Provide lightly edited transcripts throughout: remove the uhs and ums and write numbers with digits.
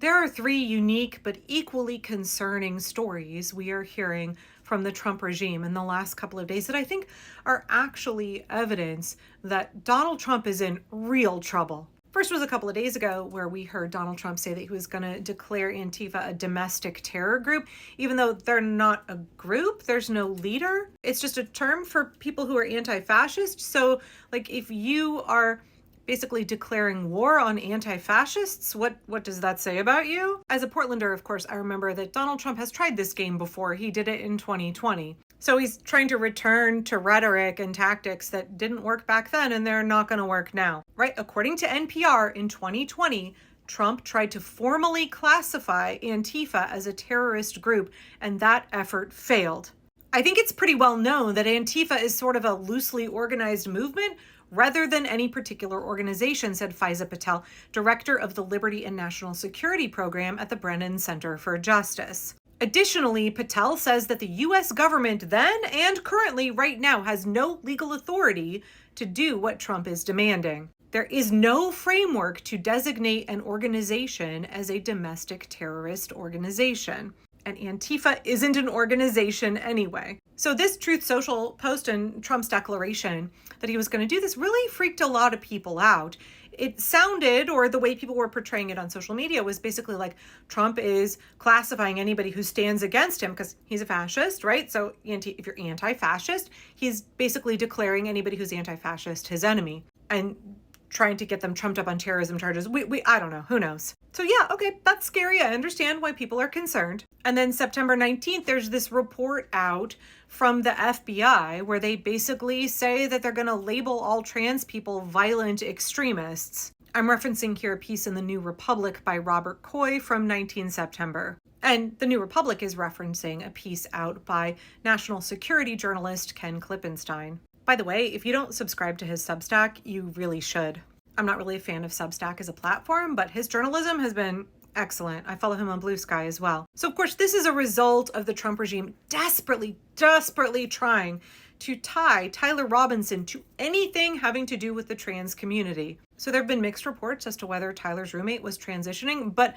There are three unique but equally concerning stories we are hearing from the Trump regime in the last couple of days that I think are actually evidence that Donald Trump is in real trouble. First was a couple of days ago where we heard Donald Trump say that he was going to declare Antifa a domestic terror group, even though they're not a group, there's no leader. It's just a term for people who are anti-fascist. So, like, if you are basically declaring war on anti-fascists, what does that say about you? As a Portlander, of course, I remember that Donald Trump has tried this game before. He did it in 2020. So he's trying to return to rhetoric and tactics that didn't work back then, and they're not going to work now, right? According to NPR, in 2020, Trump tried to formally classify Antifa as a terrorist group, and that effort failed. I think it's pretty well known that Antifa is sort of a loosely organized movement rather than any particular organization, said Faiza Patel, director of the Liberty and National Security Program at the Brennan Center for Justice. Additionally, Patel says that the U.S. government then and currently right now has no legal authority to do what Trump is demanding. There is no framework to designate an organization as a domestic terrorist organization. And Antifa isn't an organization anyway. So this Truth Social post and Trump's declaration that he was going to do this really freaked a lot of people out. It sounded, or the way people were portraying it on social media, was basically like Trump is classifying anybody who stands against him because he's a fascist, right? So if you're anti-fascist, he's basically declaring anybody who's anti-fascist his enemy and trying to get them trumped up on terrorism charges. I don't know, who knows? So yeah, okay, that's scary. I understand why people are concerned. And then September 19th, there's this report out from the FBI where they basically say that they're going to label all trans people violent extremists. I'm referencing here a piece in The New Republic by Robert Coy from 19 September. And The New Republic is referencing a piece out by national security journalist Ken Klippenstein. By the way, if you don't subscribe to his Substack, you really should. I'm not really a fan of Substack as a platform, but his journalism has been excellent. I follow him on Blue Sky as well. So of course, this is a result of the Trump regime desperately trying to tie Tyler Robinson to anything having to do with the trans community. So there have been mixed reports as to whether Tyler's roommate was transitioning, but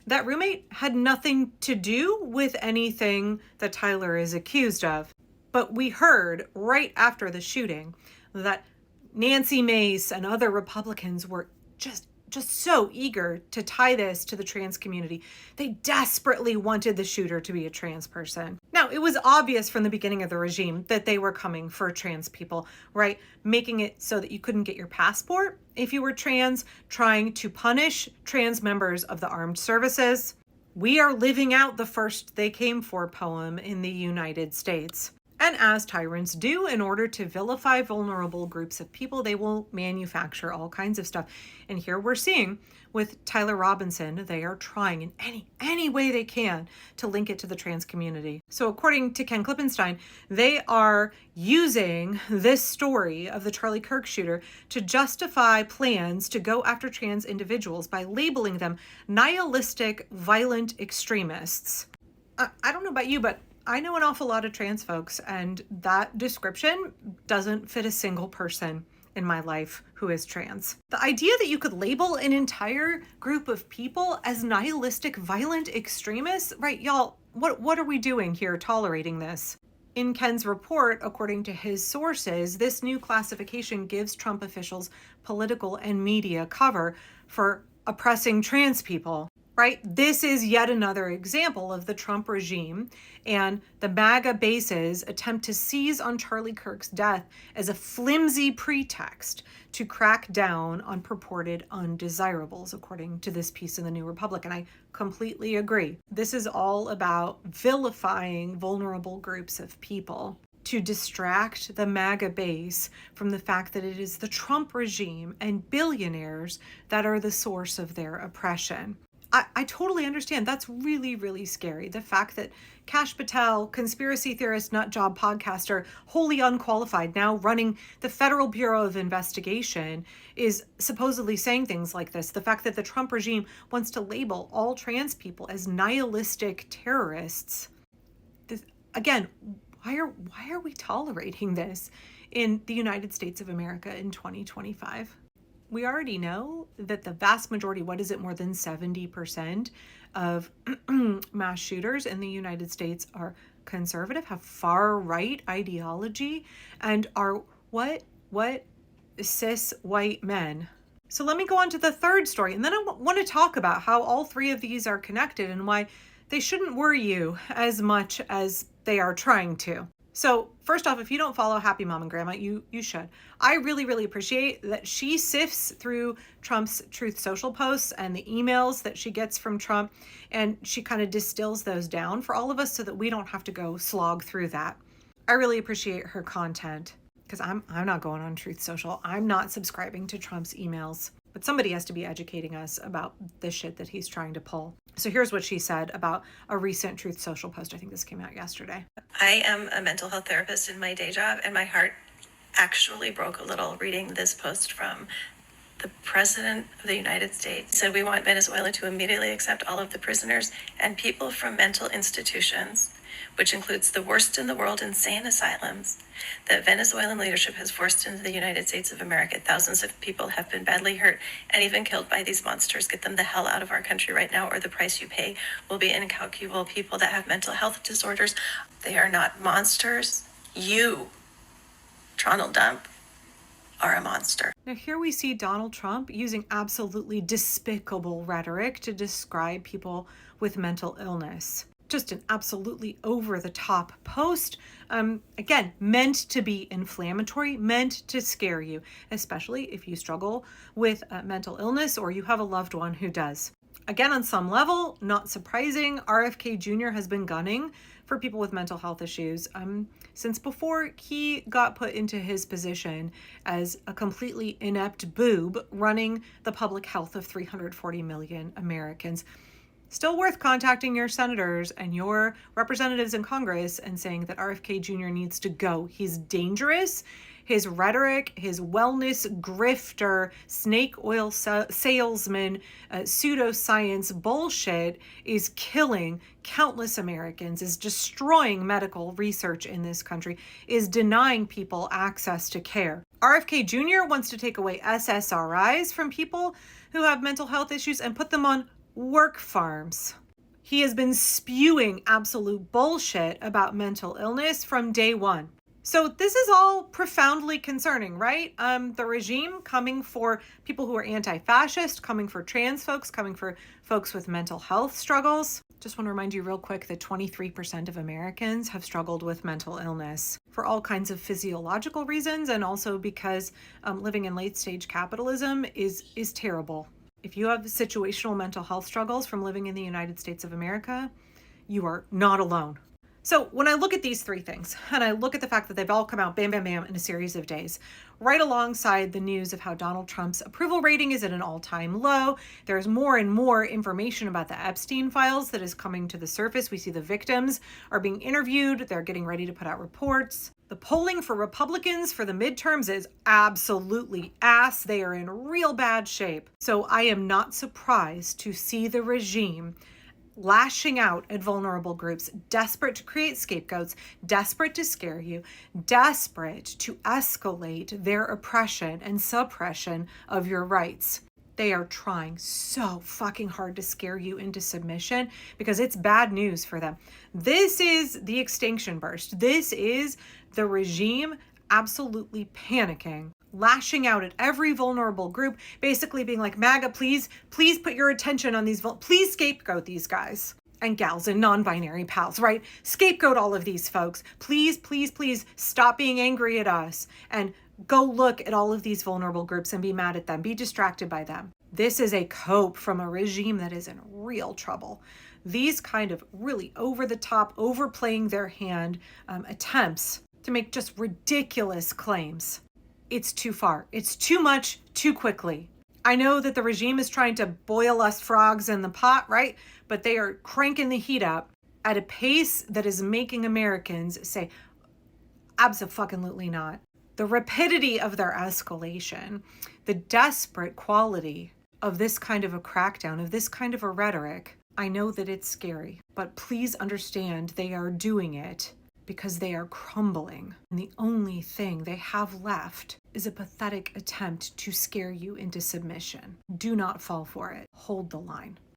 that roommate had nothing to do with anything that Tyler is accused of. But we heard right after the shooting that Nancy Mace and other Republicans were just so eager to tie this to the trans community. They desperately wanted the shooter to be a trans person. Now, it was obvious from the beginning of the regime that they were coming for trans people, right? Making it so that you couldn't get your passport if you were trans, trying to punish trans members of the armed services. We are living out the first they came for poem in the United States. And as tyrants do, in order to vilify vulnerable groups of people, they will manufacture all kinds of stuff. And here we're seeing with Tyler Robinson, they are trying in any way they can to link it to the trans community. So according to Ken Klippenstein, they are using this story of the Charlie Kirk shooter to justify plans to go after trans individuals by labeling them nihilistic, violent extremists. I don't know about you, but I know an awful lot of trans folks, and that description doesn't fit a single person in my life who is trans. The idea that you could label an entire group of people as nihilistic, violent extremists, right, y'all, what are we doing here tolerating this? In Ken's report, according to his sources, this new classification gives Trump officials political and media cover for oppressing trans people. Right? This is yet another example of the Trump regime and the MAGA base's attempt to seize on Charlie Kirk's death as a flimsy pretext to crack down on purported undesirables, according to this piece in The New Republic. And I completely agree. This is all about vilifying vulnerable groups of people to distract the MAGA base from the fact that it is the Trump regime and billionaires that are the source of their oppression. I totally understand. That's really, really scary. The fact that Kash Patel, conspiracy theorist, nut job podcaster, wholly unqualified, now running the Federal Bureau of Investigation, is supposedly saying things like this. The fact that the Trump regime wants to label all trans people as nihilistic terrorists. Again, why are we tolerating this in the United States of America in 2025? We already know that the vast majority, what is it, more than 70% of mass shooters in the United States are conservative, have far right ideology, and are what cis white men. So let me go on to the third story, and then I want to talk about how all three of these are connected and why they shouldn't worry you as much as they are trying to. So first off, if you don't follow Happy Mom and Grandma, you should. I really appreciate that she sifts through Trump's Truth Social posts and the emails that she gets from Trump, and she kind of distills those down for all of us so that we don't have to go slog through that. I really appreciate her content because I'm not going on Truth Social. I'm not subscribing to Trump's emails. But somebody has to be educating us about the shit that he's trying to pull. So here's what she said about a recent Truth Social post. I think this came out yesterday. I am a mental health therapist in my day job, and my heart actually broke a little reading this post from the President of the United States. He said, "We want Venezuela to immediately accept all of the prisoners and people from mental institutions, which includes the worst in the world insane asylums that Venezuelan leadership has forced into the United States of America. Thousands of people have been badly hurt and even killed by these monsters. Get them the hell out of our country right now, or the price you pay will be incalculable. People that have mental health disorders, they are not monsters. You, Donald Trump, are a monster." Now here we see Donald Trump using absolutely despicable rhetoric to describe people with mental illness. Just an absolutely over-the-top post. Again, meant to be inflammatory, meant to scare you, especially if you struggle with mental illness or you have a loved one who does. Again, on some level, not surprising, RFK Jr. has been gunning for people with mental health issues since before he got put into his position as a completely inept boob running the public health of 340 million Americans. Still worth contacting your senators and your representatives in Congress and saying that RFK Jr. needs to go. He's dangerous. His rhetoric, his wellness grifter, snake oil salesman, pseudoscience bullshit is killing countless Americans, is destroying medical research in this country, is denying people access to care. RFK Jr. wants to take away SSRIs from people who have mental health issues and put them on work farms. He has been spewing absolute bullshit about mental illness from day one. So this is all profoundly concerning, right? The regime coming for people who are anti-fascist, coming for trans folks, coming for folks with mental health struggles. Just want to remind you real quick that 23% of Americans have struggled with mental illness for all kinds of physiological reasons, and also because living in late-stage capitalism is terrible. If you have situational mental health struggles from living in the United States of America, you are not alone. So when I look at these three things, and I look at the fact that they've all come out bam, bam, bam in a series of days, right alongside the news of how Donald Trump's approval rating is at an all-time low, there's more and more information about the Epstein files that is coming to the surface. We see the victims are being interviewed. They're getting ready to put out reports. The polling for Republicans for the midterms is absolutely ass. They are in real bad shape. So I am not surprised to see the regime lashing out at vulnerable groups, desperate to create scapegoats, desperate to scare you, desperate to escalate their oppression and suppression of your rights. They are trying so fucking hard to scare you into submission because it's bad news for them. This is the extinction burst. This is the regime absolutely panicking, lashing out at every vulnerable group, basically being like, MAGA, please put your attention on these, please scapegoat these guys and gals and non-binary pals, right? Scapegoat all of these folks. Please stop being angry at us and go look at all of these vulnerable groups and be mad at them, be distracted by them. This is a cope from a regime that is in real trouble. These kind of really over-the-top, overplaying their hand attempts to make just ridiculous claims. It's too far. It's too much, too quickly. I know that the regime is trying to boil us frogs in the pot, right? But they are cranking the heat up at a pace that is making Americans say, abso-fucking-lutely not. The rapidity of their escalation, the desperate quality of this kind of a crackdown, of this kind of a rhetoric, I know that it's scary, but please understand they are doing it because they are crumbling. And the only thing they have left is a pathetic attempt to scare you into submission. Do not fall for it. Hold the line.